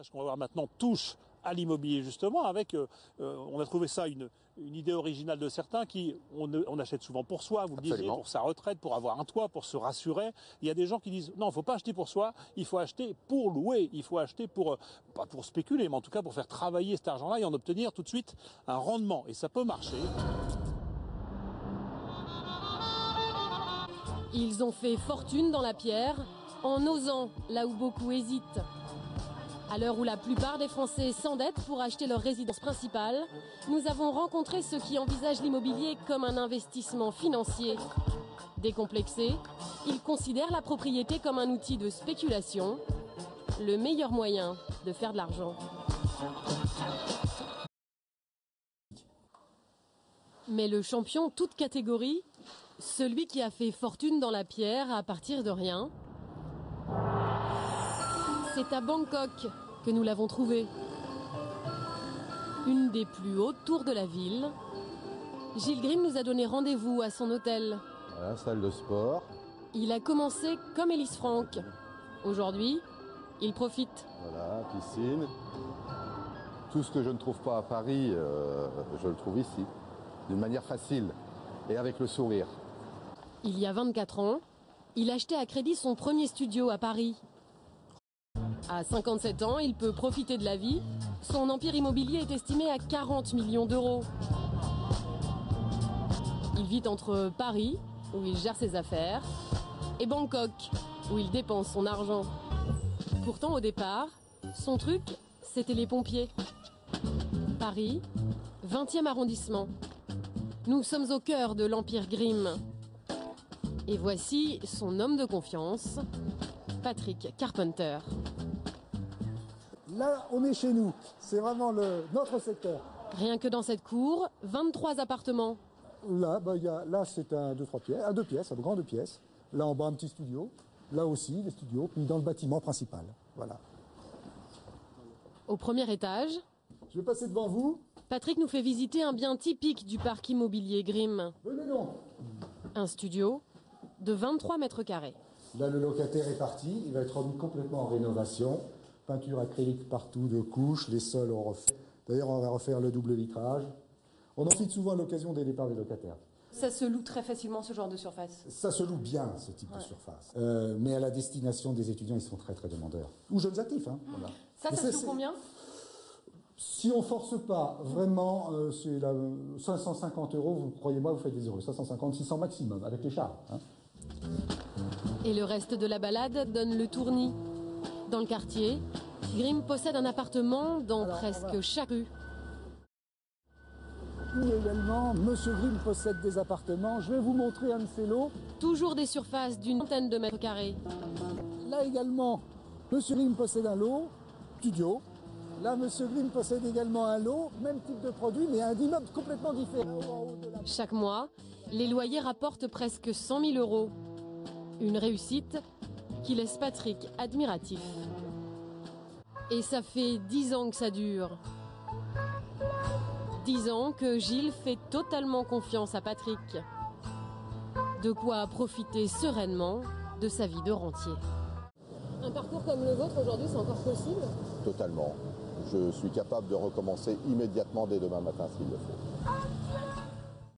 qu'on va voir maintenant touche à l'immobilier justement avec, on a trouvé ça une idée originale de certains qui, on achète souvent pour soi, vous le disiez, pour sa retraite, pour avoir un toit, pour se rassurer. Il y a des gens qui disent non, il ne faut pas acheter pour soi, il faut acheter pour louer, il faut acheter pour, pas pour spéculer, mais en tout cas pour faire travailler cet argent-là et en obtenir tout de suite un rendement. Et ça peut marcher. Ils ont fait fortune dans la pierre en osant là où beaucoup hésitent. À l'heure où la plupart des Français s'endettent pour acheter leur résidence principale, nous avons rencontré ceux qui envisagent l'immobilier comme un investissement financier. Décomplexés, ils considèrent la propriété comme un outil de spéculation, le meilleur moyen de faire de l'argent. Mais le champion toute catégorie, celui qui a fait fortune dans la pierre à partir de rien, c'est à Bangkok que nous l'avons trouvé. Une des plus hautes tours de la ville. Gilles Grimm nous a donné rendez-vous à son hôtel. Voilà, salle de sport. Il a commencé comme Ellis Franck. Aujourd'hui, il profite. Voilà, piscine. Tout ce que je ne trouve pas à Paris, je le trouve ici. D'une manière facile et avec le sourire. Il y a 24 ans, il achetait à crédit son premier studio à Paris. À 57 ans, il peut profiter de la vie. Son empire immobilier est estimé à 40 millions d'euros. Il vit entre Paris, où il gère ses affaires, et Bangkok, où il dépense son argent. Pourtant, au départ, son truc, c'était les pompiers. Paris, 20e arrondissement. Nous sommes au cœur de l'empire Grimm. Et voici son homme de confiance, Patrick Carpenter. Là, on est chez nous. C'est vraiment notre secteur. Rien que dans cette cour, 23 appartements. Là, là c'est un 2-3 pièces, un 2 pièces, un grand 2 pièces. Là en bas, un petit studio. Là aussi, les studios. Puis dans le bâtiment principal. Voilà. Au premier étage, je vais passer devant vous. Patrick nous fait visiter un bien typique du parc immobilier Grimm. Venez donc. Un studio de 23 mètres carrés. Là, le locataire est parti. Il va être remis complètement en rénovation. Peinture acrylique partout de couches. Les sols ont refait. D'ailleurs, on va refaire le double vitrage. On en cite souvent à l'occasion des départs des locataires. Ça se loue très facilement, ce genre de surface? Ça se loue bien, ce type de surface. Mais à la destination des étudiants, ils sont très très demandeurs. Ou jeunes actifs. Hein, voilà. Ça se loue combien? Si on force pas, vraiment, c'est 550 €, vous croyez-moi, vous faites des euros. 550, 600 maximum, avec les charges. Hein. Et le reste de la balade donne le tournis. Dans le quartier, Grimm possède un appartement dans presque chaque rue. Puis également, Monsieur Grimm possède des appartements. Je vais vous montrer un de ces lots. Toujours des surfaces d'une vingtaine de mètres carrés. Là également, Monsieur Grimm possède un lot, studio. Là, Monsieur Grimm possède également un lot, même type de produit, mais un immeuble complètement différent. Chaque mois, les loyers rapportent presque 100 000 €. Une réussite qui laisse Patrick admiratif. Et ça fait 10 ans que ça dure. 10 ans que Gilles fait totalement confiance à Patrick. De quoi profiter sereinement de sa vie de rentier. Un parcours comme le vôtre aujourd'hui, c'est encore possible? Totalement. Je suis capable de recommencer immédiatement dès demain matin s'il le faut.